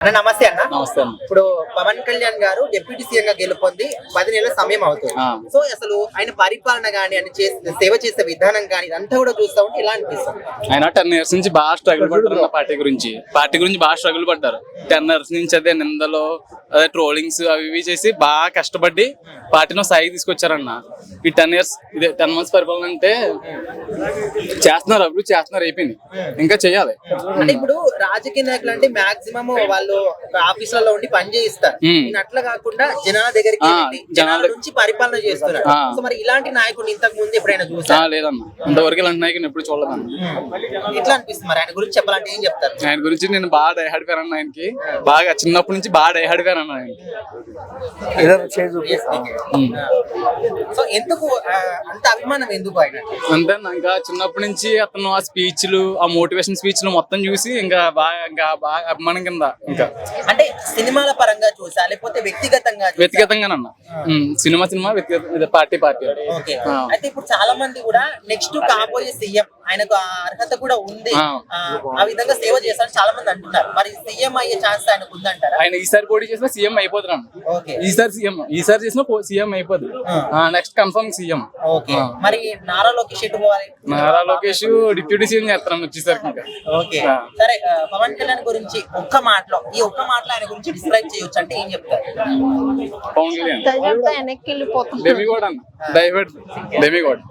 అన్న నమస్తే అన్న. నమస్తే అన్న. ఇప్పుడు పవన్ కళ్యాణ్ గారు డిప్యూటీ సీఎం గా గెలుపొంది 10 నెలల సమయం అవుతుంది. సో అసలు ఆయన పరిపాలన గానీ ఆయన సేవ చేసే విధానం గానీ ఇదంతా కూడా చూస్తా ఉంటే ఇలా అనిపిస్తుంది. ఆయన 10 years నుంచి బాగా స్ట్రగుల్ పడ్డారు పార్టీ గురించి బాగా స్ట్రగుల్ పడ్డారు. 10 years నుంచి అదే నిందలో అదే ట్రోలింగ్స్ అవి ఇవి చేసి బాగా కష్టపడి పార్టీలో స్థాయికి తీసుకొచ్చారన్న. ఈ 10 years ఇదే 10 months పరిపాలన అంటే చేస్తున్నారు, అభివృద్ధి చేస్తున్నారు, అయిపోయింది, ఇంకా చెయ్యాలి. అంటే ఇప్పుడు రాజకీయ నాయకులు అంటే మాక్సిమం వాళ్ళు ఆఫీసులలో ఉండి పని చేయిస్తారు. అట్లా కాకుండా జనాల దగ్గరికి జనాల నుంచి పరిపాలన చేస్తున్నారు. సో మరి ఇలాంటి నాయకుడు ఇంతకు ముందు ఎప్పుడైనా చూసారా? లేదన్న, ఇంతవరకు ఇలాంటి నాయకుని ఎప్పుడు చూడలేదన్న. ఎట్లా అనిపిస్తుంది మరి ఆయన గురించి చెప్పాలంటే ఏం చెప్తారు? ఆయన గురించి నేను బాగా డైహార్డ్ ఫ్యాన్ అన్న. ఆయనకి బాగా చిన్నప్పటి నుంచి బాగా డైహార్డ్ ఫ్యాన్ అన్న ఆయనకి. సో ఎందుకు అంత అభిమానం ఎందుకు ఆయన అంతే. ఇంకా చిన్నప్పటి నుంచి అతను ఆ స్పీచ్లు, ఆ మోటివేషన్ స్పీచ్లు మొత్తం చూసి ఇంకా బాగా అభిమానం కింద. ఇంకా అంటే సినిమాల పరంగా చూసా లేకపోతే వ్యక్తిగతంగానన్న. సినిమా వ్యక్తిగత, పార్టీ. ఓకే. అయితే ఇప్పుడు చాలా మంది కూడా నెక్స్ట్ కాబోయే సీఎం ఆయనకు ఆ అర్హత కూడా ఉంది, ఆ విధంగా సేవ చేస్తారని చాలా మంది అంటున్నారు. మరి సీఎం అయ్యే ఛాన్స్ ఆయనకు ఉందంటారా? ఆయన ఈసారి పోటీ చేసినా సీఎం అయిపోతారు అన్న. ఈసారి చేసిన సీఎం అయిపోదు. Next confirm CM. మరి నారా లోకేష్ ఎటు పోవాలి? నారా లోకేష్ డిప్యూటీ సీఎం చేస్తాను వచ్చేసరికి. ఇంకా ఓకే. సరే, పవన్ కళ్యాణ్ గురించి ఈ ఒక్క మాటలో ఆయన గురించి డిస్క్రైబ్ చేయొచ్చు అంటే ఏం చెప్తారు? పవన్ కళ్యాణ్ డెమిగోడ్ అన్న. డెమిగోడ్.